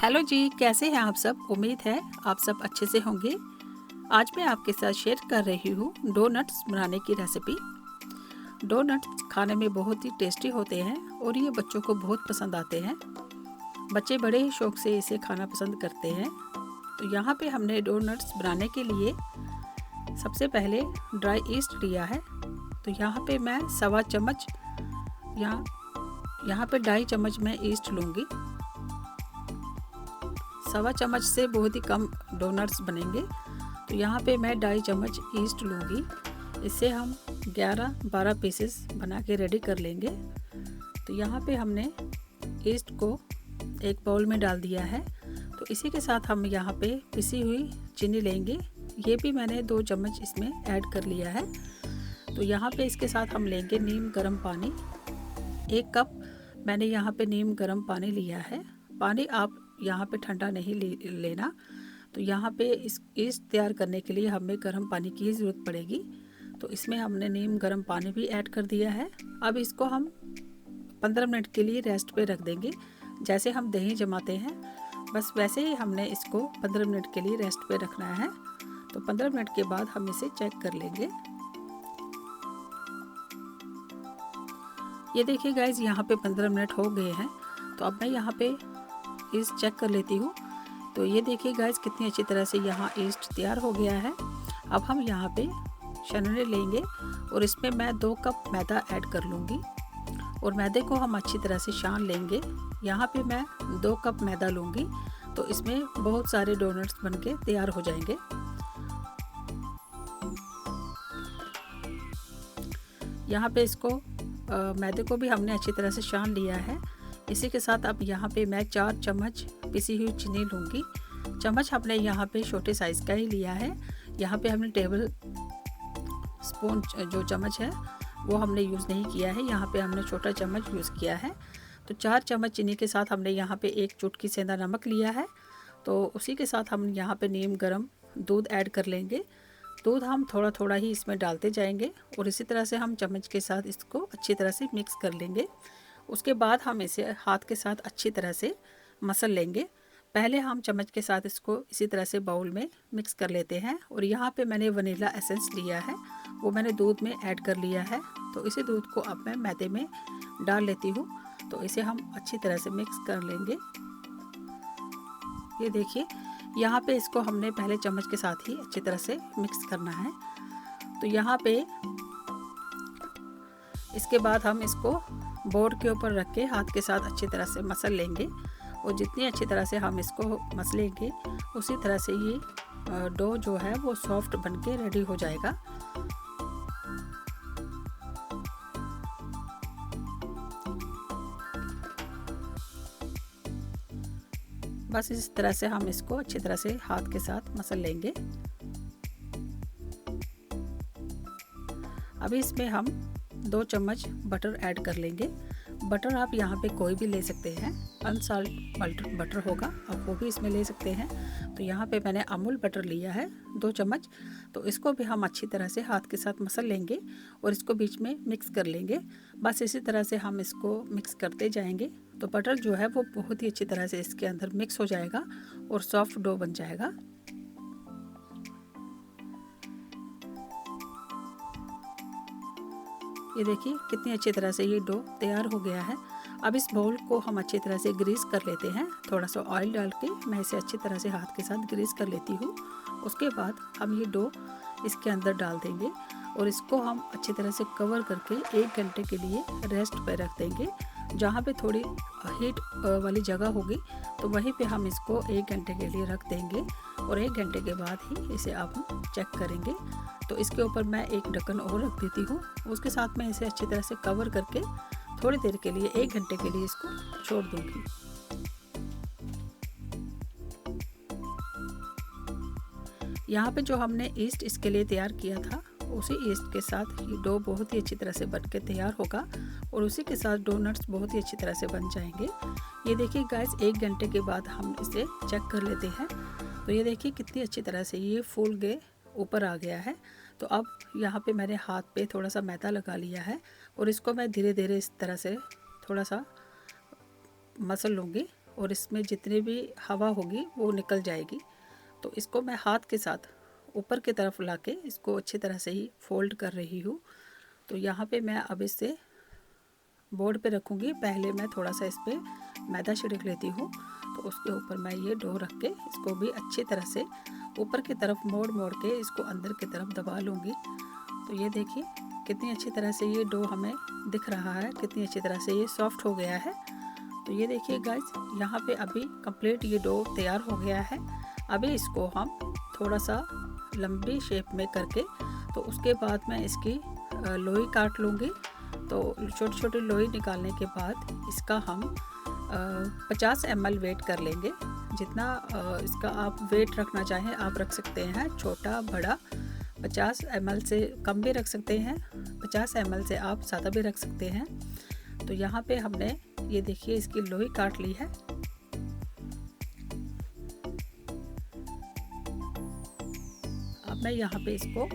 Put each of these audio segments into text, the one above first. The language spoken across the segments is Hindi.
हेलो जी, कैसे हैं आप सब। उम्मीद है आप सब अच्छे से होंगे। आज मैं आपके साथ शेयर कर रही हूँ डोनट्स बनाने की रेसिपी। डोनट्स खाने में बहुत ही टेस्टी होते हैं और ये बच्चों को बहुत पसंद आते हैं। बच्चे बड़े ही शौक से इसे खाना पसंद करते हैं। तो यहाँ पे हमने डोनट्स बनाने के लिए सबसे पहले ड्राई ईस्ट लिया है। तो यहाँ पे मैं सवा चम्मच यहाँ पे 2.5 चम्मच मैं ईस्ट लूँगी। सवा चम्मच से बहुत ही कम डोनट्स बनेंगे। तो यहाँ पे मैं 2.5 चम्मच ईस्ट लूँगी। इससे हम 11-12 पीसेस बना के रेडी कर लेंगे। तो यहाँ पे हमने ईस्ट को एक बाउल में डाल दिया है। तो इसी के साथ हम यहाँ पे पिसी हुई चीनी लेंगे। ये भी मैंने 2 चम्मच इसमें ऐड कर लिया है। तो यहाँ पे इसके साथ हम लेंगे नीम गर्म पानी। 1 कप मैंने यहाँ पे नीम गर्म पानी लिया है। पानी आप यहाँ पे ठंडा नहीं लेना। तो यहाँ पे इस ईस्ट तैयार करने के लिए हमें गर्म पानी की ज़रूरत पड़ेगी। तो इसमें हमने नीम गर्म पानी भी ऐड कर दिया है। अब इसको हम 15 मिनट के लिए रेस्ट पे रख देंगे। जैसे हम दही जमाते हैं बस वैसे ही हमने इसको 15 मिनट के लिए रेस्ट पे रखना है। तो 15 मिनट के बाद हम इसे चेक कर लेंगे। ये देखिए गाइज, यहाँ पे 15 मिनट हो गए हैं। तो अब मैं यहाँ पे ईस्ट चेक कर लेती हूँ। तो ये देखिए गाइज, कितनी अच्छी तरह से यहाँ ईस्ट तैयार हो गया है। अब हम यहाँ पे छाननी लेंगे और इसमें मैं 2 कप मैदा ऐड कर लूँगी और मैदे को हम अच्छी तरह से छान लेंगे। यहाँ पे मैं 2 कप मैदा लूँगी। तो इसमें बहुत सारे डोनट्स बनके तैयार हो जाएंगे। यहाँ पे इसको मैदे को भी हमने अच्छी तरह से छान लिया है। इसी के साथ अब यहाँ पे मैं 4 चम्मच पिसी हुई चीनी लूँगी। चम्मच हमने यहाँ पे छोटे साइज़ का ही लिया है। यहाँ पे हमने टेबल स्पून जो चम्मच है वो हमने यूज़ नहीं किया है। यहाँ पे हमने छोटा चम्मच यूज़ किया है। तो 4 चम्मच चीनी के साथ हमने यहाँ पे 1 चुटकी सेंधा नमक लिया है। तो उसी के साथ हम यहाँ पे नीम गर्म दूध ऐड कर लेंगे। दूध हम थोड़ा थोड़ा ही इसमें डालते जाएंगे और इसी तरह से हम चम्मच के साथ इसको अच्छी तरह से मिक्स कर लेंगे। उसके बाद हम इसे हाथ के साथ अच्छी तरह से मसल लेंगे। पहले हम चम्मच के साथ इसको इसी तरह से बाउल में मिक्स कर लेते हैं। और यहाँ पे मैंने वनीला एसेंस लिया है, वो मैंने दूध में ऐड कर लिया है। तो इसी दूध को अब मैं मैदे में डाल लेती हूँ। तो इसे हम अच्छी तरह से मिक्स कर लेंगे। ये देखिए, यहाँ पे इसको हमने पहले चम्मच के साथ ही अच्छी तरह से मिक्स करना है। तो यहाँ पे इसके बाद हम इसको बोर्ड के ऊपर रख के हाथ के साथ अच्छी तरह से मसल लेंगे। और जितनी अच्छी तरह से हम इसको मसलेंगे उसी तरह से ये डो जो है वो सॉफ्ट बनके रेडी हो जाएगा। बस इस तरह से हम इसको अच्छी तरह से हाथ के साथ मसल लेंगे। अभी इसमें हम 2 चम्मच बटर ऐड कर लेंगे। बटर आप यहाँ पे कोई भी ले सकते हैं। अनसाल्ट बटर होगा, आप वो भी इसमें ले सकते हैं। तो यहाँ पे मैंने अमूल बटर लिया है 2 चम्मच। तो इसको भी हम अच्छी तरह से हाथ के साथ मसल लेंगे और इसको बीच में मिक्स कर लेंगे। बस इसी तरह से हम इसको मिक्स करते जाएंगे। तो बटर जो है वो बहुत ही अच्छी तरह से इसके अंदर मिक्स हो जाएगा और सॉफ्ट डो बन जाएगा। ये देखिए कितनी अच्छी तरह से ये डो तैयार हो गया है। अब इस बाउल को हम अच्छी तरह से ग्रीस कर लेते हैं। थोड़ा सा ऑयल डाल के मैं इसे अच्छी तरह से हाथ के साथ ग्रीस कर लेती हूँ। उसके बाद हम ये डो इसके अंदर डाल देंगे और इसको हम अच्छी तरह से कवर करके 1 घंटे के लिए रेस्ट पे रख देंगे। जहाँ पे थोड़ी हीट वाली जगह होगी तो वहीं पे हम इसको 1 घंटे के लिए रख देंगे और 1 घंटे के बाद ही इसे आप हम चेक करेंगे। तो इसके ऊपर मैं एक ढक्कन और रख देती हूँ। उसके साथ मैं इसे अच्छी तरह से कवर करके थोड़ी देर के लिए 1 घंटे के लिए इसको छोड़ दूँगी। यहाँ पे जो हमने ईस्ट इसके लिए तैयार किया था उसी ईस्ट के साथ ये डो बहुत ही अच्छी तरह से बन के तैयार होगा और उसी के साथ डोनट्स बहुत ही अच्छी तरह से बन जाएंगे। ये देखिए गाइस, 1 घंटे के बाद हम इसे चेक कर लेते हैं। तो ये देखिए कितनी अच्छी तरह से ये फूल के ऊपर आ गया है। तो अब यहाँ पे मैंने हाथ पे थोड़ा सा मैदा लगा लिया है और इसको मैं धीरे धीरे इस तरह से थोड़ा सा मसल लूँगी और इसमें जितनी भी हवा होगी वो निकल जाएगी। तो इसको मैं हाथ के साथ ऊपर की तरफ लाके इसको अच्छी तरह से ही फोल्ड कर रही हूँ। तो यहाँ पे मैं अब इसे बोर्ड पे रखूँगी। पहले मैं थोड़ा सा इस पर मैदा छिड़क लेती हूँ। तो उसके ऊपर मैं ये डो रख के इसको भी अच्छी तरह से ऊपर की तरफ मोड़ मोड़ के इसको अंदर की तरफ दबा लूँगी। तो ये देखिए कितनी अच्छी तरह से ये डो हमें दिख रहा है, कितनी अच्छी तरह से ये सॉफ्ट हो गया है। तो ये देखिए गाइस, यहाँ पे अभी कंप्लीट ये डो तैयार हो गया है। अभी इसको हम थोड़ा सा लंबी शेप में करके तो उसके बाद मैं इसकी लोई काट लूँगी। तो छोटी छोटी लोई निकालने के बाद इसका हम 50 ml वेट कर लेंगे। जितना इसका आप वेट रखना चाहें आप रख सकते हैं, छोटा बड़ा। 50 ml से कम भी रख सकते हैं, 50 ml से आप ज़्यादा भी रख सकते हैं। तो यहाँ पे हमने ये देखिए इसकी लोई काट ली है। अब मैं यहाँ पे इसको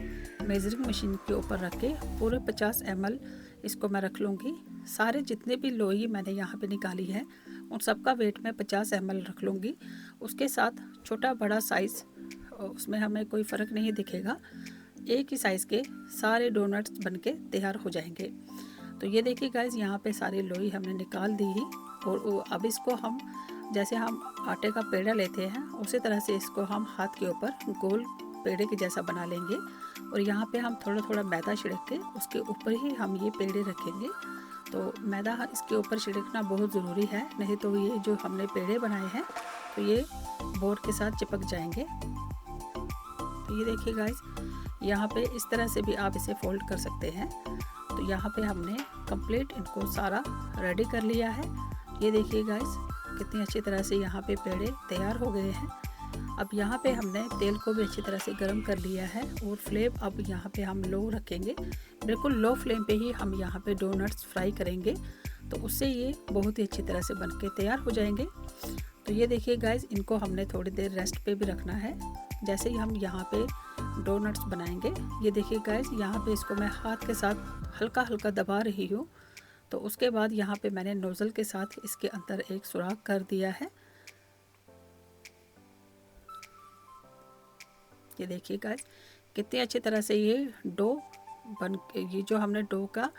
मेजरिंग मशीन के ऊपर रख के पूरे 50 ml इसको मैं रख लूँगी। सारे जितने भी लोई मैंने यहाँ पे निकाली है उन सबका वेट मैं 50 ml रख लूँगी। उसके साथ छोटा बड़ा साइज़ उसमें हमें कोई फ़र्क नहीं दिखेगा, एक ही साइज़ के सारे डोनट्स बनके तैयार हो जाएंगे। तो ये देखिए गाइस, यहाँ पे सारी लोई हमने निकाल दी ही। और अब इसको हम जैसे हम आटे का पेड़ा लेते हैं उसी तरह से इसको हम हाथ के ऊपर गोल पेड़े के जैसा बना लेंगे। और यहाँ पे हम थोड़ा थोड़ा मैदा छिड़क के उसके ऊपर ही हम ये पेड़े रखेंगे। तो मैदा इसके ऊपर छिड़कना बहुत ज़रूरी है, नहीं तो ये जो हमने पेड़े बनाए हैं तो ये बोर्ड के साथ चिपक जाएंगे। तो ये देखिए गाइस, यहाँ पे इस तरह से भी आप इसे फोल्ड कर सकते हैं। तो यहाँ पे हमने कंप्लीट इनको सारा रेडी कर लिया है। ये देखिए गाइस, कितनी अच्छी तरह से यहाँ पे पेड़े तैयार हो गए हैं। अब यहाँ पे हमने तेल को भी अच्छी तरह से गर्म कर लिया है और फ्लेम अब यहाँ पे हम लो रखेंगे। बिल्कुल लो फ्लेम पे ही हम यहाँ पे डोनट्स फ्राई करेंगे, तो उससे ये बहुत ही अच्छी तरह से बन के तैयार हो जाएंगे। तो ये देखिए गाइस, इनको हमने थोड़ी देर रेस्ट पे भी रखना है। जैसे ही हम यहाँ पे डोनट्स बनाएंगे, ये देखिए गाइस, यहाँ पे इसको मैं हाथ के साथ हल्का हल्का दबा रही हूँ। तो उसके बाद यहाँ पे मैंने नोज़ल के साथ इसके अंदर एक सुराख कर दिया है। ये देखिए गाइस, कितनी अच्छी तरह से ये डो ये जो हमने डो का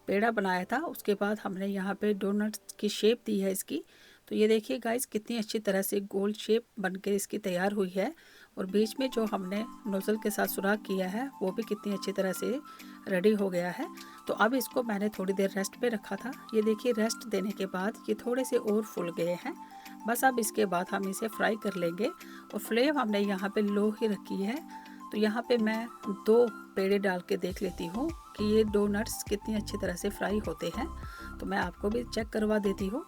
पेड़ा बनाया था उसके बाद हमने यहाँ पे डोनट्स की शेप दी है इसकी। तो ये देखिए गाइस, कितनी अच्छी तरह से गोल शेप बनके इसकी तैयार हुई है। और बीच में जो हमने नोज़ल के साथ सुराख किया है वो भी कितनी अच्छी तरह से रेडी हो गया है। तो अब इसको मैंने थोड़ी देर रेस्ट पे रखा था। ये देखिए, रेस्ट देने के बाद ये थोड़े से और फूल गए हैं। बस अब इसके बाद हम इसे फ्राई कर लेंगे। और फ्लेम हमने यहाँ पे लो ही रखी है। तो यहाँ पे मैं 2 पेड़े डाल के देख लेती हूँ कि ये डोनट्स कितनी अच्छी तरह से फ्राई होते हैं। तो मैं आपको भी चेक करवा देती हूँ।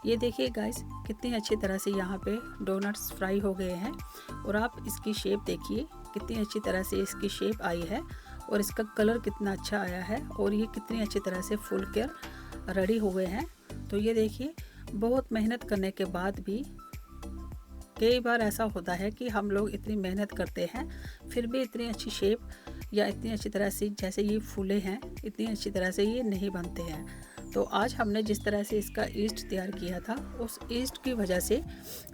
ये देखिए गाइस, कितनी अच्छी तरह से यहाँ पे डोनट्स फ्राई हो गए हैं। और आप इसकी शेप देखिए, कितनी अच्छी तरह से इसकी शेप आई है और इसका कलर कितना अच्छा आया है और ये कितनी अच्छी तरह से फुल कर रेडी हो गए हैं। तो ये देखिए, बहुत मेहनत करने के बाद भी कई बार ऐसा होता है कि हम लोग इतनी मेहनत करते हैं फिर भी इतनी अच्छी शेप या इतनी अच्छी तरह से जैसे ये फूले हैं इतनी अच्छी तरह से ये नहीं बनते हैं। तो आज हमने जिस तरह से इसका ईस्ट तैयार किया था उस ईस्ट की वजह से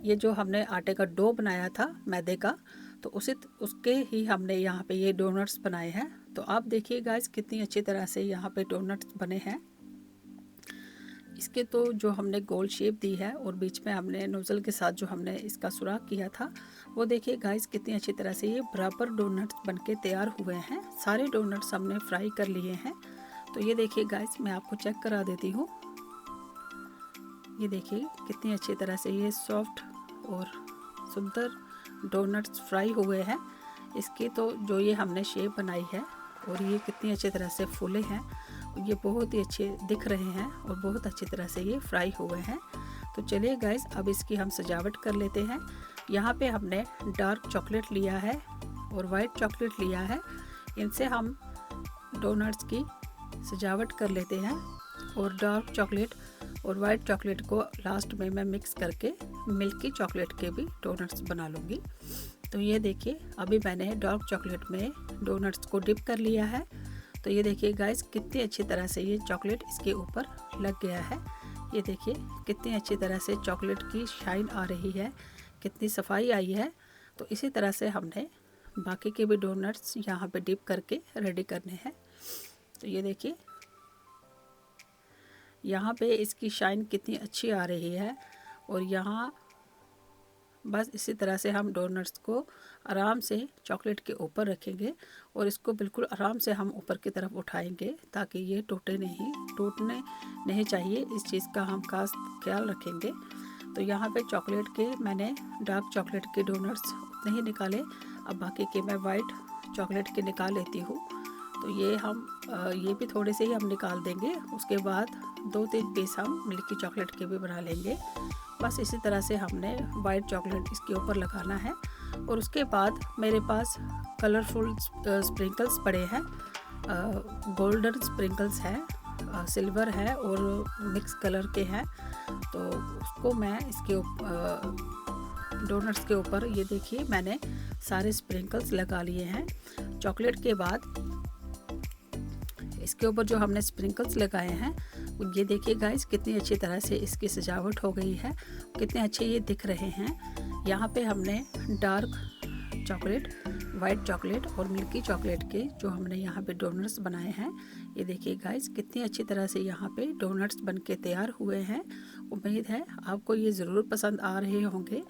ये जो हमने आटे का डो बनाया था मैदे का, तो उसके ही हमने यहाँ पे ये डोनट्स बनाए हैं। तो आप देखिए गाइस, कितनी अच्छी तरह से यहाँ पे डोनट्स बने हैं। इसके तो जो हमने गोल शेप दी है और बीच में हमने नोज़ल के साथ जो हमने इसका सुराख किया था वो देखिए गाइस, कितनी अच्छी तरह से ये बराबर डोनट्स बनके तैयार हुए हैं। सारे डोनट्स हमने फ्राई कर लिए हैं। तो ये देखिए गाइस, मैं आपको चेक करा देती हूँ। ये देखिए कितनी अच्छी तरह से ये सॉफ्ट और सुंदर डोनट्स फ्राई हुए हैं। इसकी तो जो ये हमने शेप बनाई है और ये कितनी अच्छी तरह से फूले हैं, ये बहुत ही अच्छे दिख रहे हैं और बहुत अच्छी तरह से ये फ्राई हुए हैं। तो चलिए गाइस, अब इसकी हम सजावट कर लेते हैं। यहाँ पे हमने डार्क चॉकलेट लिया है और वाइट चॉकलेट लिया है। इनसे हम डोनट्स की सजावट कर लेते हैं। और डार्क चॉकलेट और वाइट चॉकलेट को लास्ट में मैं मिक्स करके मिल्की चॉकलेट के भी डोनट्स बना लूँगी। तो ये देखिए, अभी मैंने डार्क चॉकलेट में डोनट्स को डिप कर लिया है। तो ये देखिए गाइस, कितनी अच्छी तरह से ये चॉकलेट इसके ऊपर लग गया है। ये देखिए कितनी अच्छी तरह से चॉकलेट की शाइन आ रही है, कितनी सफाई आई है। तो इसी तरह से हमने बाकी के भी डोनट्स यहाँ पे डिप करके रेडी करने हैं। तो ये देखिए यहाँ पे इसकी शाइन कितनी अच्छी आ रही है। और यहाँ बस इसी तरह से हम डोनट्स को आराम से चॉकलेट के ऊपर रखेंगे और इसको बिल्कुल आराम से हम ऊपर की तरफ उठाएंगे ताकि ये टूटने नहीं चाहिए। इस चीज़ का हम खास ख्याल रखेंगे। तो यहाँ पे चॉकलेट के मैंने डार्क चॉकलेट के डोनट्स उतने ही निकाले। अब बाकी के मैं वाइट चॉकलेट के निकाल लेती हूँ। तो ये भी थोड़े से ही हम निकाल देंगे। उसके बाद 2-3 पीस हम मिल्की चॉकलेट के भी बना लेंगे। बस इसी तरह से हमने वाइट चॉकलेट इसके ऊपर लगाना है। और उसके बाद मेरे पास कलरफुल स्प्रिंकल्स पड़े हैं, गोल्डन स्प्रिंकल्स हैं, सिल्वर है और मिक्स कलर के हैं। तो उसको मैं इसके डोनट्स के ऊपर ये देखिए मैंने सारे स्प्रिंकल्स लगा लिए हैं। चॉकलेट के बाद इसके ऊपर जो हमने स्प्रिंकल्स लगाए हैं ये देखिए गाइस कितनी अच्छी तरह से इसकी सजावट हो गई है, कितने अच्छे ये दिख रहे हैं। यहाँ पे हमने डार्क चॉकलेट, वाइट चॉकलेट और मिल्की चॉकलेट के जो हमने यहाँ पे डोनट्स बनाए हैं, ये देखिए गाइस कितनी अच्छी तरह से यहाँ पे डोनट्स बनके तैयार हुए हैं। उम्मीद है आपको ये ज़रूर पसंद आ रहे होंगे।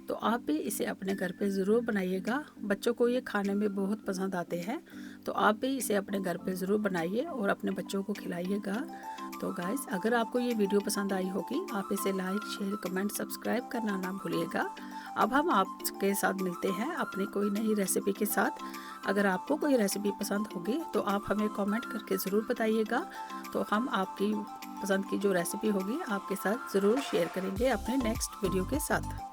तो आप भी इसे अपने घर पे ज़रूर बनाइएगा, बच्चों को ये खाने में बहुत पसंद आते हैं। तो आप भी इसे अपने घर पे ज़रूर बनाइए और अपने बच्चों को खिलाइएगा। तो गाइस अगर आपको ये वीडियो पसंद आई होगी आप इसे लाइक, शेयर, कमेंट, सब्सक्राइब करना ना भूलिएगा। अब हम आपके साथ मिलते हैं अपनी कोई नई रेसिपी के साथ। अगर आपको कोई रेसिपी पसंद होगी तो आप हमें कमेंट करके ज़रूर बताइएगा। तो हम आपकी पसंद की जो रेसिपी होगी आपके साथ ज़रूर शेयर करेंगे अपने नेक्स्ट वीडियो के साथ।